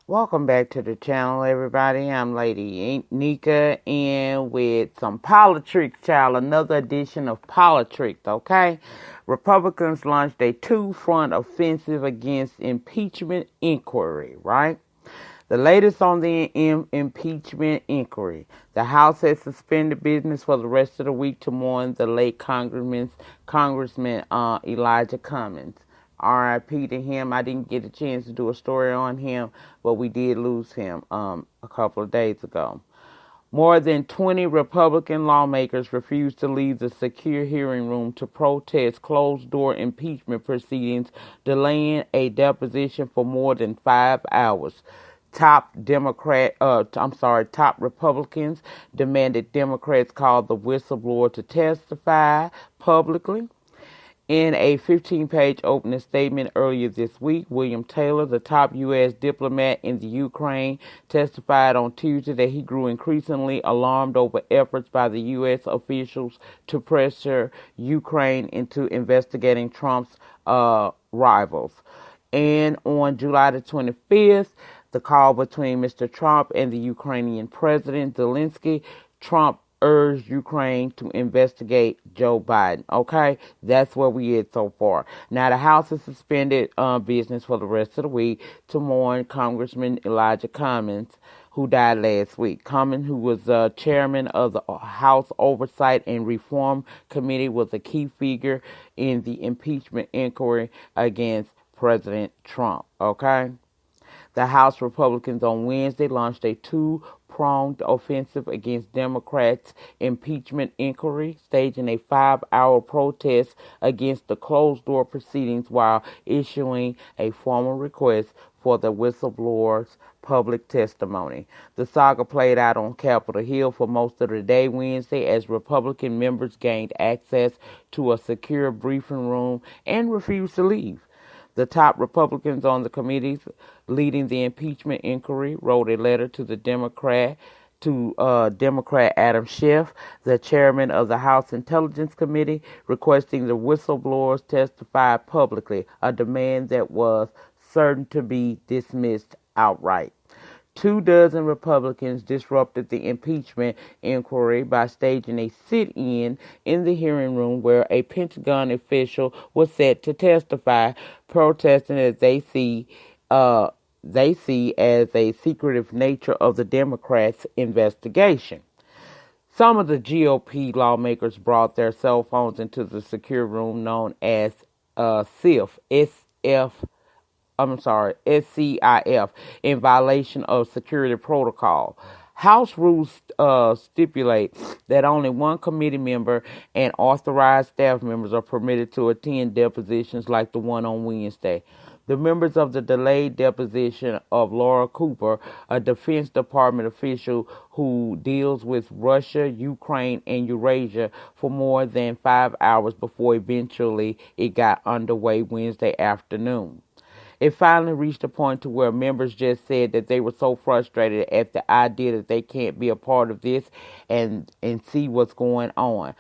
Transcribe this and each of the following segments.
Welcome back to the channel, everybody. I'm Lady Nyca, and with some Politricks, child, another edition of Politricks, okay? Republicans launched a two-front offensive against impeachment inquiry, right? The latest on the impeachment inquiry. The House has suspended business for the rest of the week to mourn the late Congressman Elijah Cummings. RIP to him. I didn't get a chance to do a story on him, but we did lose him a couple of days ago. More than 20 Republican lawmakers refused to leave the secure hearing room to protest closed-door impeachment proceedings, delaying a deposition for more than 5 hours. Top Republicans demanded Democrats call the whistleblower to testify publicly. In a 15-page opening statement earlier this week, William Taylor, the top U.S. diplomat in the Ukraine, testified on Tuesday that he grew increasingly alarmed over efforts by the U.S. officials to pressure Ukraine into investigating Trump's rivals. And on July the 25th, the call between Mr. Trump and the Ukrainian President Zelensky, Trump urged Ukraine to investigate Joe Biden. Okay, that's where we is so far. Now the House has suspended business for the rest of the week to mourn Congressman Elijah Cummings, who died last week. Cummings, who was chairman of the House Oversight and Reform Committee, was a key figure in the impeachment inquiry against President Trump. Okay. The House Republicans on Wednesday launched a two-pronged offensive against Democrats' impeachment inquiry, staging a 5-hour protest against the closed-door proceedings while issuing a formal request for the whistleblower's public testimony. The saga played out on Capitol Hill for most of the day Wednesday as Republican members gained access to a secure briefing room and refused to leave. The top Republicans on the committees leading the impeachment inquiry wrote a letter to Democrat Adam Schiff, the chairman of the House Intelligence Committee, requesting the whistleblowers testify publicly, a demand that was certain to be dismissed outright. 24 Republicans disrupted the impeachment inquiry by staging a sit-in in the hearing room where a Pentagon official was set to testify, protesting as they see as a secretive nature of the Democrats' investigation. Some of the GOP lawmakers brought their cell phones into the secure room known as SCIF, in violation of security protocol. House rules stipulate that only one committee member and authorized staff members are permitted to attend depositions like the one on Wednesday. The members of the delayed deposition of Laura Cooper, a Defense Department official who deals with Russia, Ukraine, and Eurasia, for more than 5 hours before eventually it got underway Wednesday afternoon. It finally reached a point to where members just said that they were so frustrated at the idea that they can't be a part of this and see what's going on.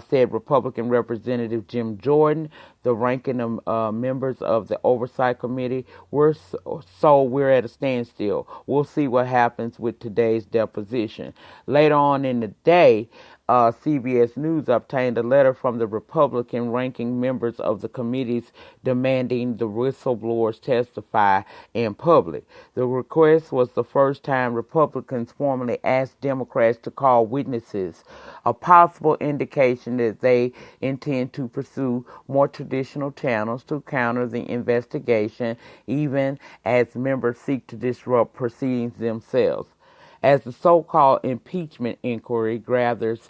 Said Republican Representative Jim Jordan, the ranking members of the Oversight Committee. We're at a standstill. We'll see what happens with today's deposition. Later on in the day, CBS News obtained a letter from the Republican ranking members of the committees demanding the whistleblowers testify in public. The request was the first time Republicans formally asked Democrats to call witnesses, a possible indication that they intend to pursue more traditional channels to counter the investigation, even as members seek to disrupt proceedings themselves. As the so-called impeachment inquiry gathers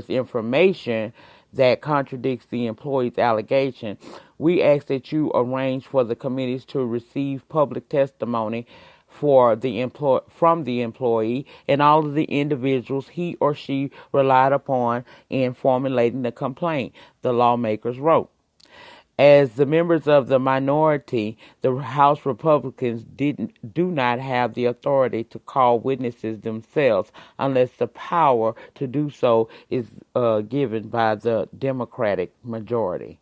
information that contradicts the employee's allegation, we ask that you arrange for the committees to receive public testimony from the employee and all of the individuals he or she relied upon in formulating the complaint, the lawmakers wrote. As the members of the minority, the House Republicans do not have the authority to call witnesses themselves unless the power to do so is given by the Democratic majority.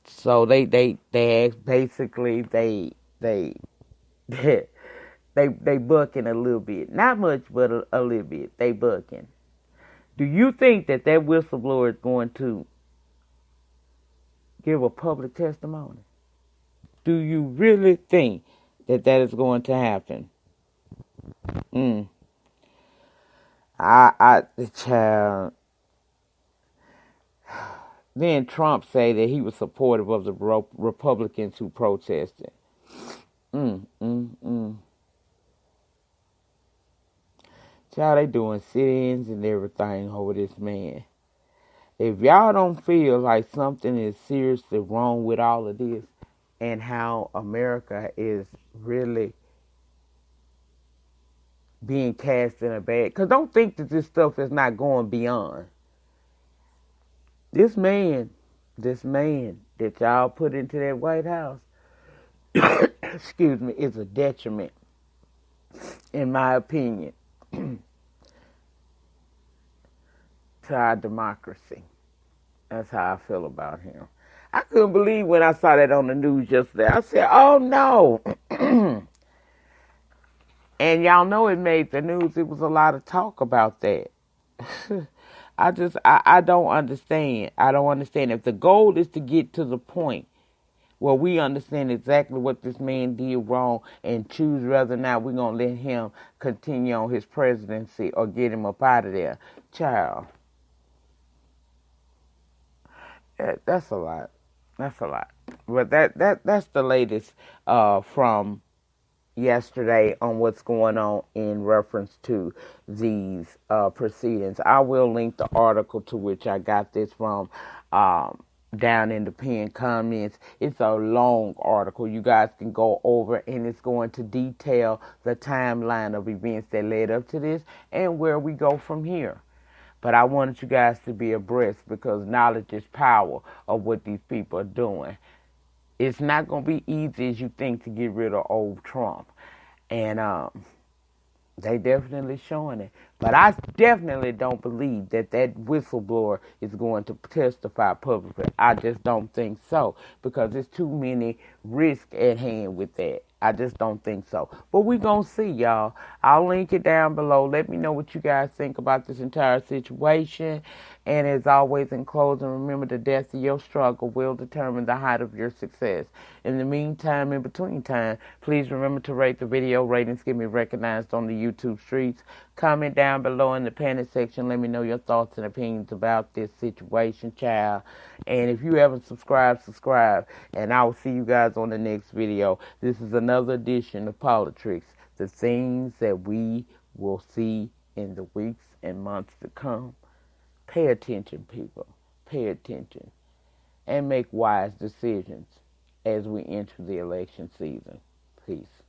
So they basically they they bucking a little bit, not much, but a little bit. They bucking. Do you think that whistleblower is going to give a public testimony? Do you really think that is going to happen? The child. Then Trump say that he was supportive of the Republicans who protested. Child, they doing sit-ins and everything over this man. If y'all don't feel like something is seriously wrong with all of this and how America is really being cast in a bag, because don't think that this stuff is not going beyond. This man that y'all put into that White House, excuse me, is a detriment, in my opinion, to our democracy. That's how I feel about him. I couldn't believe when I saw that on the news yesterday. I said, oh no. And y'all know it made the news. It was a lot of talk about that. I don't understand. I don't understand. If the goal is to get to the point where we understand exactly what this man did wrong and choose whether or not we're going to let him continue on his presidency or get him up out of there, child. That's a lot. That's a lot. But that's the latest from yesterday on what's going on in reference to these proceedings. I will link the article to which I got this from down in the pinned comments. It's a long article. You guys can go over, and it's going to detail the timeline of events that led up to this and where we go from here. But I wanted you guys to be abreast because knowledge is power of what these people are doing. It's not going to be easy as you think to get rid of old Trump. And they definitely showing it. But I definitely don't believe that whistleblower is going to testify publicly. I just don't think so because there's too many risks at hand with that. I just don't think so. But we're going to see, y'all. I'll link it down below. Let me know what you guys think about this entire situation. And as always, in closing, remember the depth of your struggle will determine the height of your success. In the meantime, in between time, please remember to rate the video. Ratings get me recognized on the YouTube streets. Comment down below in the comment section. Let me know your thoughts and opinions about this situation, child. And if you haven't subscribed, subscribe. And I will see you guys on the next video. This is another edition of Politricks. The things that we will see in the weeks and months to come. Pay attention, people. Pay attention. And make wise decisions as we enter the election season. Peace.